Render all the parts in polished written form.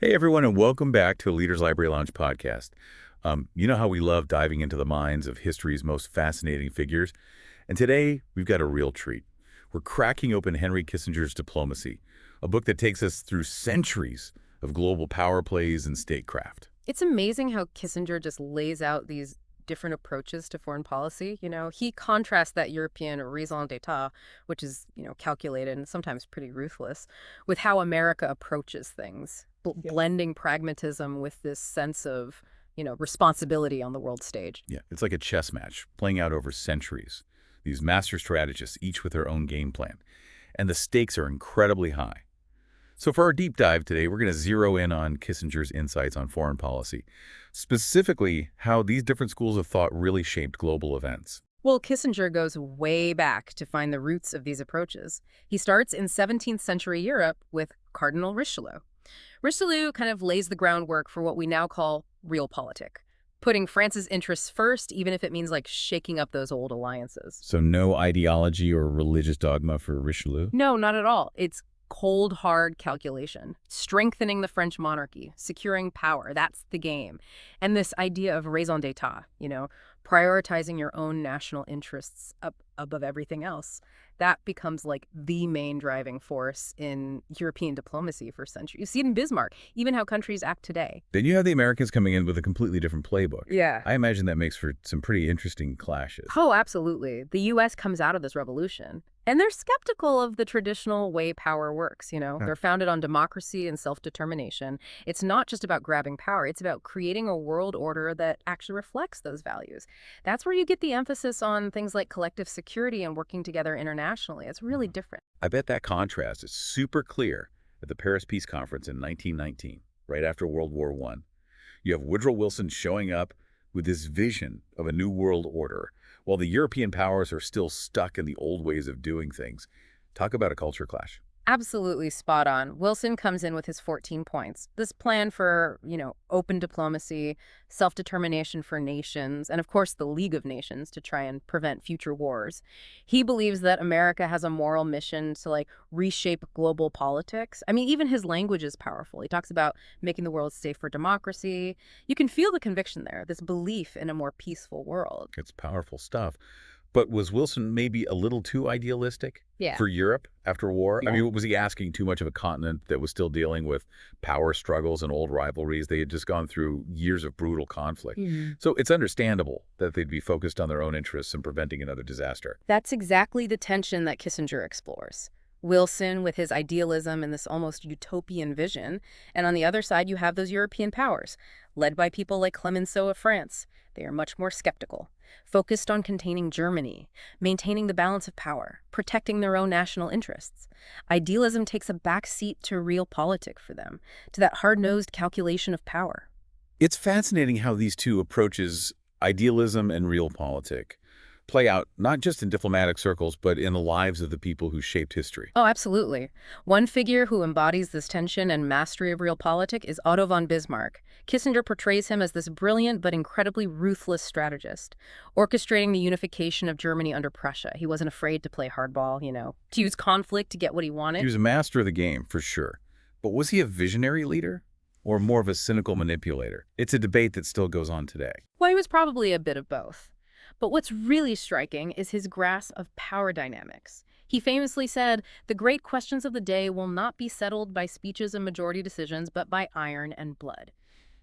Hey, everyone, and welcome back to Leaders Library Lounge podcast. You know how we love diving into the minds of history's most fascinating figures? And today, we've got a real treat. We're cracking open Henry Kissinger's Diplomacy, a book that takes us through centuries of global power plays and statecraft. It's amazing how Kissinger just lays out these different approaches to foreign policy. He contrasts that European raison d'etat, which is, calculated and sometimes pretty ruthless, with how America approaches things, blending pragmatism with this sense of, responsibility on the world stage. Yeah, it's like a chess match playing out over centuries. These master strategists, each with their own game plan. And the stakes are incredibly high. So for our deep dive today, we're going to zero in on Kissinger's insights on foreign policy, specifically how these different schools of thought really shaped global events. Well, Kissinger goes way back to find the roots of these approaches. He starts in 17th century Europe with Cardinal Richelieu. Richelieu kind of lays the groundwork for what we now call realpolitik, putting France's interests first, even if it means like shaking up those old alliances. So no ideology or religious dogma for Richelieu? No, not at all. It's cold, hard calculation, strengthening the French monarchy, securing power. That's the game. And this idea of raison d'etat, prioritizing your own national interests up above everything else, that becomes like the main driving force in European diplomacy for centuries. You see it in Bismarck, even how countries act today. Then you have the Americans coming in with a completely different playbook. Yeah. I imagine that makes for some pretty interesting clashes. Oh, absolutely. The U.S. comes out of this revolution, and they're skeptical of the traditional way power works, They're founded on democracy and self-determination. It's not just about grabbing power. It's about creating a world order that actually reflects those values. That's where you get the emphasis on things like collective security and working together internationally. It's really different. I bet that contrast is super clear at the Paris Peace Conference in 1919, right after World War I. You have Woodrow Wilson showing up with this vision of a new world order, while the European powers are still stuck in the old ways of doing things. Talk about a culture clash. Absolutely spot on. Wilson comes in with his 14 points. This plan for, open diplomacy, self-determination for nations, and of course the League of Nations to try and prevent future wars. He believes that America has a moral mission to reshape global politics. I mean, even his language is powerful. He talks about making the world safe for democracy. You can feel the conviction there, this belief in a more peaceful world. It's powerful stuff. But was Wilson maybe a little too idealistic for Europe after war? Yeah. I mean, was he asking too much of a continent that was still dealing with power struggles and old rivalries? They had just gone through years of brutal conflict. So it's understandable that they'd be focused on their own interests and preventing another disaster. That's exactly the tension that Kissinger explores. Wilson with his idealism and this almost utopian vision, and on the other side you have those European powers, led by people like Clemenceau of France. They are much more skeptical, focused on containing Germany, maintaining the balance of power, protecting their own national interests. Idealism takes a back seat to realpolitik for them, to that hard-nosed calculation of power. It's fascinating how these two approaches, idealism and realpolitik, play out not just in diplomatic circles, but in the lives of the people who shaped history. Oh, absolutely. One figure who embodies this tension and mastery of realpolitik is Otto von Bismarck. Kissinger portrays him as this brilliant but incredibly ruthless strategist, orchestrating the unification of Germany under Prussia. He wasn't afraid to play hardball, to use conflict to get what he wanted. He was a master of the game, for sure. But was he a visionary leader or more of a cynical manipulator? It's a debate that still goes on today. Well, he was probably a bit of both. But what's really striking is his grasp of power dynamics. He famously said, "The great questions of the day will not be settled by speeches and majority decisions, but by iron and blood."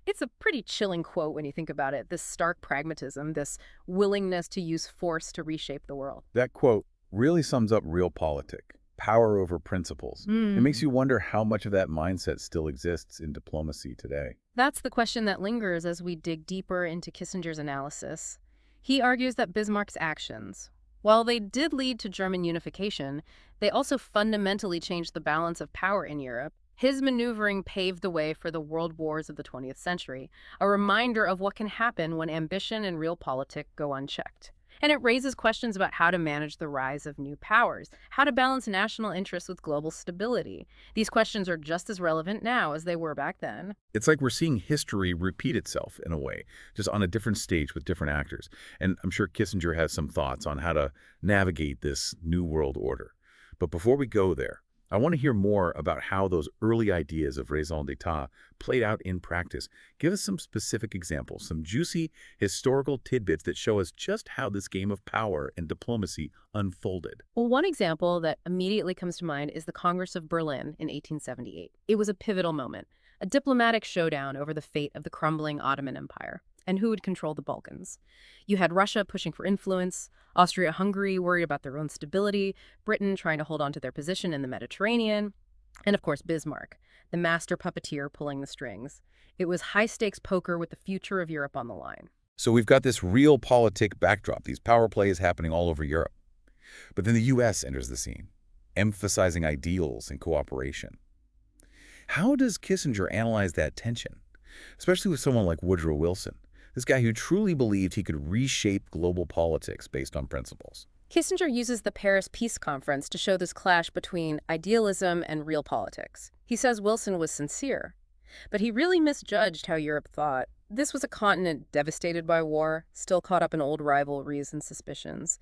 It's a pretty chilling quote when you think about it, this stark pragmatism, this willingness to use force to reshape the world. That quote really sums up realpolitik, power over principles. It makes you wonder how much of that mindset still exists in diplomacy today. That's the question that lingers as we dig deeper into Kissinger's analysis. He argues that Bismarck's actions, while they did lead to German unification, they also fundamentally changed the balance of power in Europe. His maneuvering paved the way for the world wars of the 20th century, a reminder of what can happen when ambition and realpolitik go unchecked. And it raises questions about how to manage the rise of new powers, how to balance national interests with global stability. These questions are just as relevant now as they were back then. It's like we're seeing history repeat itself in a way, just on a different stage with different actors. And I'm sure Kissinger has some thoughts on how to navigate this new world order. But before we go there, I want to hear more about how those early ideas of raison d'etat played out in practice. Give us some specific examples, some juicy historical tidbits that show us just how this game of power and diplomacy unfolded. Well, one example that immediately comes to mind is the Congress of Berlin in 1878. It was a pivotal moment, a diplomatic showdown over the fate of the crumbling Ottoman Empire and who would control the Balkans. You had Russia pushing for influence, Austria-Hungary worried about their own stability, Britain trying to hold on to their position in the Mediterranean, and of course Bismarck, the master puppeteer pulling the strings. It was high-stakes poker with the future of Europe on the line. So we've got this realpolitik backdrop, these power plays happening all over Europe. But then the U.S. enters the scene, emphasizing ideals and cooperation. How does Kissinger analyze that tension, especially with someone like Woodrow Wilson, this guy who truly believed he could reshape global politics based on principles? Kissinger uses the Paris Peace Conference to show this clash between idealism and real politics. He says Wilson was sincere, but he really misjudged how Europe thought. This was a continent devastated by war, still caught up in old rivalries and suspicions.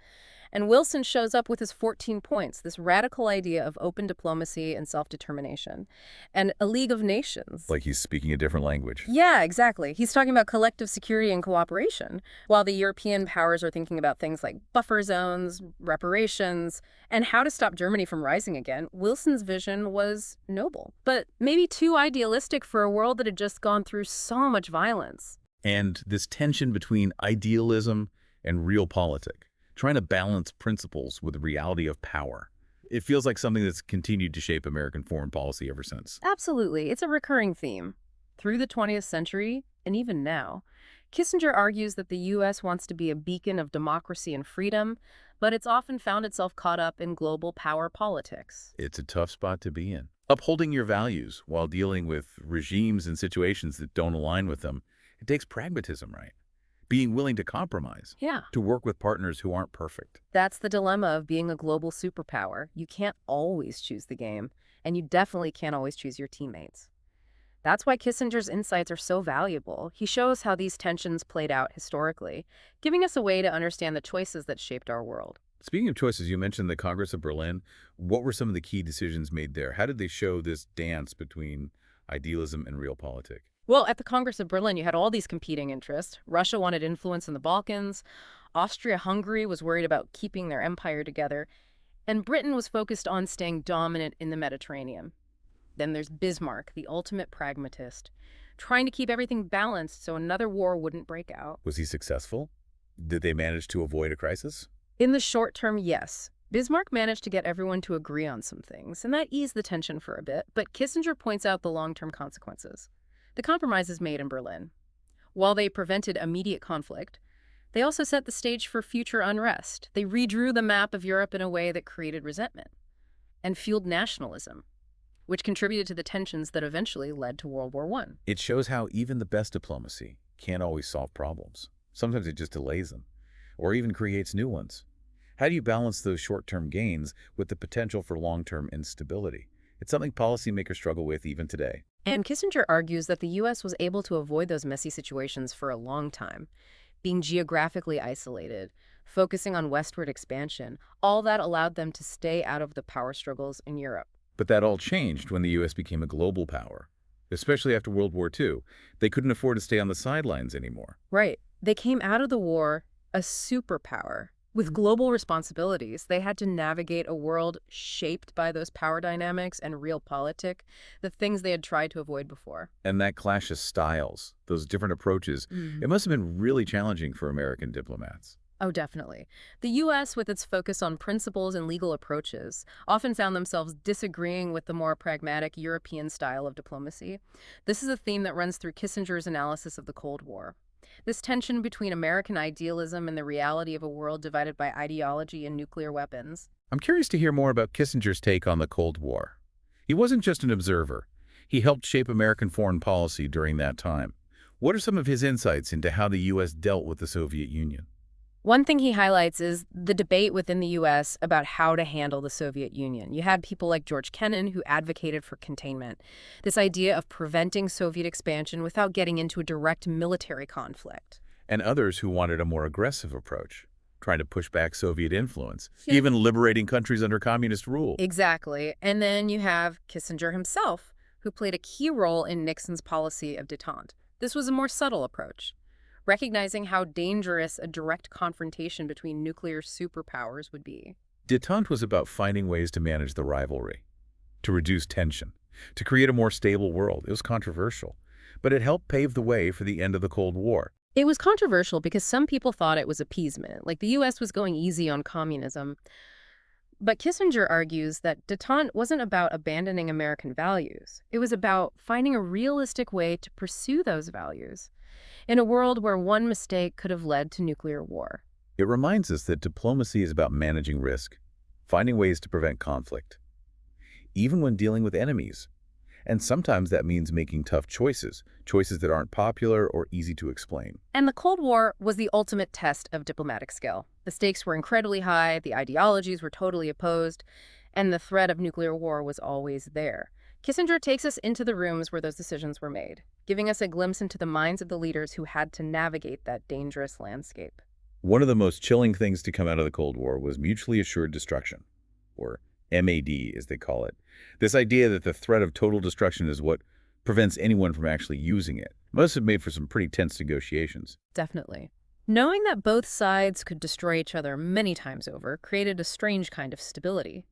And Wilson shows up with his 14 points, this radical idea of open diplomacy and self-determination, and a League of Nations. Like he's speaking a different language. Yeah, exactly. He's talking about collective security and cooperation, while the European powers are thinking about things like buffer zones, reparations, and how to stop Germany from rising again. Wilson's vision was noble, but maybe too idealistic for a world that had just gone through so much violence. And this tension between idealism and realpolitik, trying to balance principles with the reality of power. It feels like something that's continued to shape American foreign policy ever since. Absolutely. It's a recurring theme. Through the 20th century, and even now, Kissinger argues that the U.S. wants to be a beacon of democracy and freedom, but it's often found itself caught up in global power politics. It's a tough spot to be in. Upholding your values while dealing with regimes and situations that don't align with them, it takes pragmatism, right? Being willing to compromise, Yeah. to work with partners who aren't perfect. That's the dilemma of being a global superpower. You can't always choose the game, and you definitely can't always choose your teammates. That's why Kissinger's insights are so valuable. He shows how these tensions played out historically, giving us a way to understand the choices that shaped our world. Speaking of choices, you mentioned the Congress of Berlin. What were some of the key decisions made there? How did they show this dance between idealism and realpolitik? Well, at the Congress of Berlin, you had all these competing interests. Russia wanted influence in the Balkans. Austria-Hungary was worried about keeping their empire together. And Britain was focused on staying dominant in the Mediterranean. Then there's Bismarck, the ultimate pragmatist, trying to keep everything balanced so another war wouldn't break out. Was he successful? Did they manage to avoid a crisis? In the short term, yes. Bismarck managed to get everyone to agree on some things, and that eased the tension for a bit, but Kissinger points out the long-term consequences. The compromises made in Berlin. While they prevented immediate conflict, they also set the stage for future unrest. They redrew the map of Europe in a way that created resentment and fueled nationalism, which contributed to the tensions that eventually led to World War I. It shows how even the best diplomacy can't always solve problems. Sometimes it just delays them, or even creates new ones. How do you balance those short-term gains with the potential for long-term instability? It's something policymakers struggle with even today. And Kissinger argues that the U.S. was able to avoid those messy situations for a long time, being geographically isolated, focusing on westward expansion. All that allowed them to stay out of the power struggles in Europe. But that all changed when the U.S. became a global power, especially after World War II. They couldn't afford to stay on the sidelines anymore. Right. They came out of the war a superpower. With global responsibilities, they had to navigate a world shaped by those power dynamics and realpolitik, the things they had tried to avoid before. And that clash of styles, those different approaches, it must have been really challenging for American diplomats. Oh, definitely. The U.S., with its focus on principles and legal approaches, often found themselves disagreeing with the more pragmatic European style of diplomacy. This is a theme that runs through Kissinger's analysis of the Cold War. This tension between American idealism and the reality of a world divided by ideology and nuclear weapons. I'm curious to hear more about Kissinger's take on the Cold War. He wasn't just an observer. He helped shape American foreign policy during that time. What are some of his insights into how the U.S. dealt with the Soviet Union? One thing he highlights is the debate within the U.S. about how to handle the Soviet Union. You had people like George Kennan who advocated for containment, this idea of preventing Soviet expansion without getting into a direct military conflict. And others who wanted a more aggressive approach. trying to push back Soviet influence, Yeah. even liberating countries under communist rule. Exactly. And then you have Kissinger himself, who played a key role in Nixon's policy of détente. This was a more subtle approach, recognizing how dangerous a direct confrontation between nuclear superpowers would be. Détente was about finding ways to manage the rivalry, to reduce tension, to create a more stable world. It was controversial, but it helped pave the way for the end of the Cold War. It was controversial because some people thought it was appeasement, like the U.S. was going easy on communism. But Kissinger argues that détente wasn't about abandoning American values. It was about finding a realistic way to pursue those values in a world where one mistake could have led to nuclear war. It reminds us that diplomacy is about managing risk, finding ways to prevent conflict, even when dealing with enemies. And sometimes that means making tough choices, choices that aren't popular or easy to explain. And the Cold War was the ultimate test of diplomatic skill. The stakes were incredibly high, the ideologies were totally opposed, and the threat of nuclear war was always there. Kissinger takes us into the rooms where those decisions were made, giving us a glimpse into the minds of the leaders who had to navigate that dangerous landscape. One of the most chilling things to come out of the Cold War was mutually assured destruction, or MAD as they call it. This idea that the threat of total destruction is what prevents anyone from actually using it must have made for some pretty tense negotiations. Definitely. Knowing that both sides could destroy each other many times over created a strange kind of stability.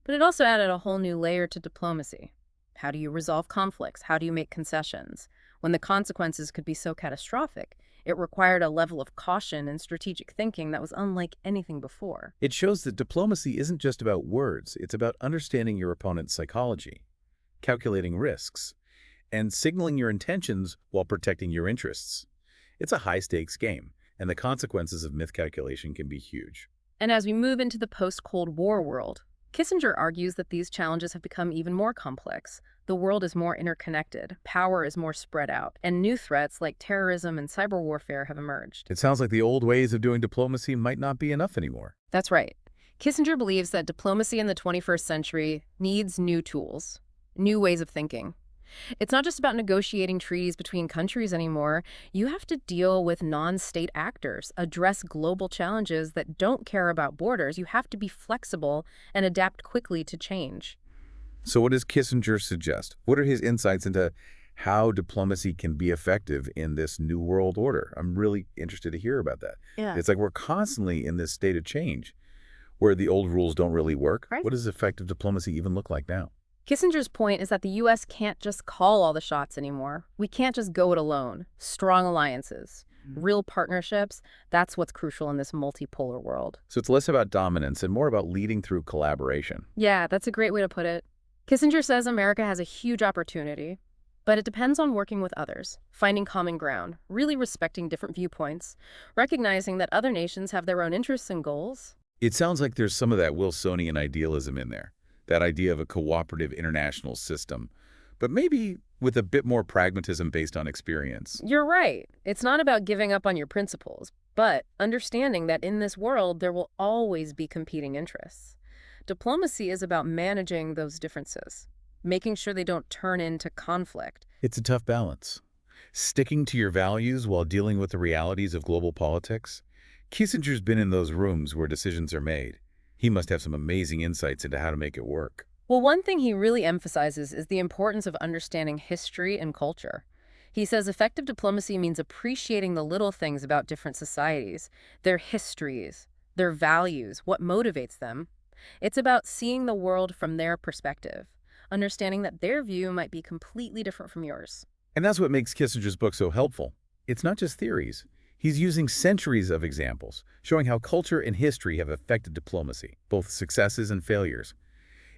But it also added a whole new layer to diplomacy. How do you resolve conflicts? How do you make concessions? When the consequences could be so catastrophic, it required a level of caution and strategic thinking that was unlike anything before. It shows that diplomacy isn't just about words, it's about understanding your opponent's psychology, calculating risks, and signaling your intentions while protecting your interests. It's a high-stakes game, and the consequences of miscalculation can be huge. And as we move into the post-Cold War world, Kissinger argues that these challenges have become even more complex. The world is more interconnected, power is more spread out, and new threats like terrorism and cyber warfare have emerged. It sounds like the old ways of doing diplomacy might not be enough anymore. That's right. Kissinger believes that diplomacy in the 21st century needs new tools, new ways of thinking. It's not just about negotiating treaties between countries anymore. You have to deal with non-state actors, address global challenges that don't care about borders. You have to be flexible and adapt quickly to change. So what does Kissinger suggest? What are his insights into how diplomacy can be effective in this new world order? I'm really interested to hear about that. Yeah. It's like we're constantly in this state of change where the old rules don't really work. Right. What does effective diplomacy even look like now? Kissinger's point is that the U.S. can't just call all the shots anymore. We can't just go it alone. Strong alliances, real partnerships, that's what's crucial in this multipolar world. So it's less about dominance and more about leading through collaboration. Yeah, that's a great way to put it. Kissinger says America has a huge opportunity, but it depends on working with others, finding common ground, really respecting different viewpoints, recognizing that other nations have their own interests and goals. It sounds like there's some of that Wilsonian idealism in there, that idea of a cooperative international system, but maybe with a bit more pragmatism based on experience. You're right. It's not about giving up on your principles, but understanding that in this world there will always be competing interests. Diplomacy is about managing those differences, making sure they don't turn into conflict. It's a tough balance. Sticking to your values while dealing with the realities of global politics. Kissinger's been in those rooms where decisions are made. He must have some amazing insights into how to make it work. Well, one thing he really emphasizes is the importance of understanding history and culture. He says effective diplomacy means appreciating the little things about different societies, their histories, their values, what motivates them. It's about seeing the world from their perspective, understanding that their view might be completely different from yours. And that's what makes Kissinger's book so helpful. It's not just theories. He's using centuries of examples, showing how culture and history have affected diplomacy, both successes and failures.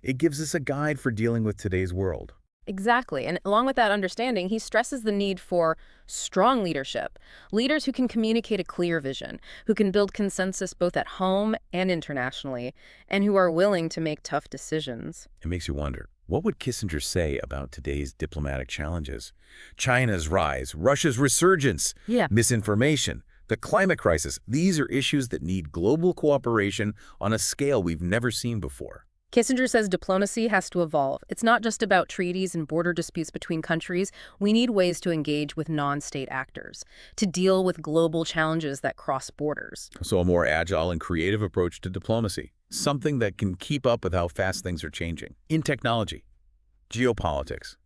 It gives us a guide for dealing with today's world. Exactly. And along with that understanding, he stresses the need for strong leadership, leaders who can communicate a clear vision, who can build consensus both at home and internationally, and who are willing to make tough decisions. It makes you wonder, what would Kissinger say about today's diplomatic challenges? China's rise, Russia's resurgence, misinformation, the climate crisis. These are issues that need global cooperation on a scale we've never seen before. Kissinger says diplomacy has to evolve. It's not just about treaties and border disputes between countries. We need ways to engage with non-state actors, to deal with global challenges that cross borders. So a more agile and creative approach to diplomacy, something that can keep up with how fast things are changing in technology, geopolitics,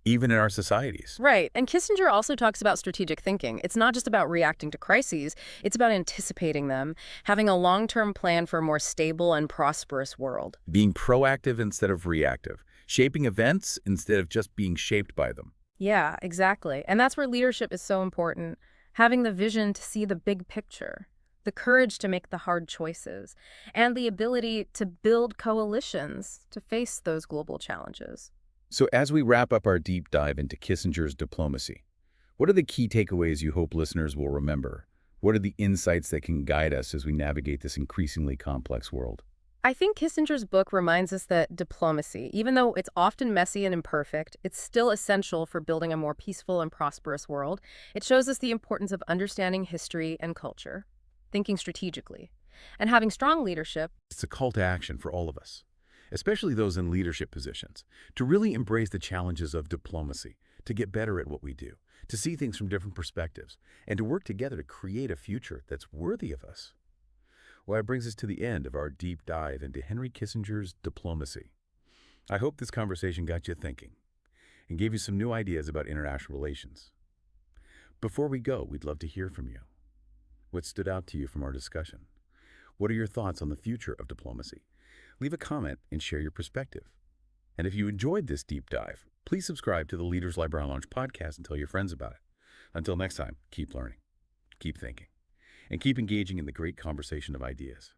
even in our societies. Right. And Kissinger also talks about strategic thinking. It's not just about reacting to crises, it's about anticipating them, having a long-term plan for a more stable and prosperous world. Being proactive instead of reactive, shaping events instead of just being shaped by them. Yeah, exactly. And that's where leadership is so important. Having the vision to see the big picture, the courage to make the hard choices, and the ability to build coalitions to face those global challenges. So as we wrap up our deep dive into Kissinger's diplomacy, what are the key takeaways you hope listeners will remember? What are the insights that can guide us as we navigate this increasingly complex world? I think Kissinger's book reminds us that diplomacy, even though it's often messy and imperfect, it's still essential for building a more peaceful and prosperous world. It shows us the importance of understanding history and culture, thinking strategically, and having strong leadership. It's a call to action for all of us, especially those in leadership positions, to really embrace the challenges of diplomacy, to get better at what we do, to see things from different perspectives, and to work together to create a future that's worthy of us. Well, that brings us to the end of our deep dive into Henry Kissinger's diplomacy. I hope this conversation got you thinking and gave you some new ideas about international relations. Before we go, we'd love to hear from you. What stood out to you from our discussion? What are your thoughts on the future of diplomacy? Leave a comment and share your perspective. And if you enjoyed this deep dive, please subscribe to the Leaders Library Lounge podcast and tell your friends about it. Until next time, keep learning, keep thinking, and keep engaging in the great conversation of ideas.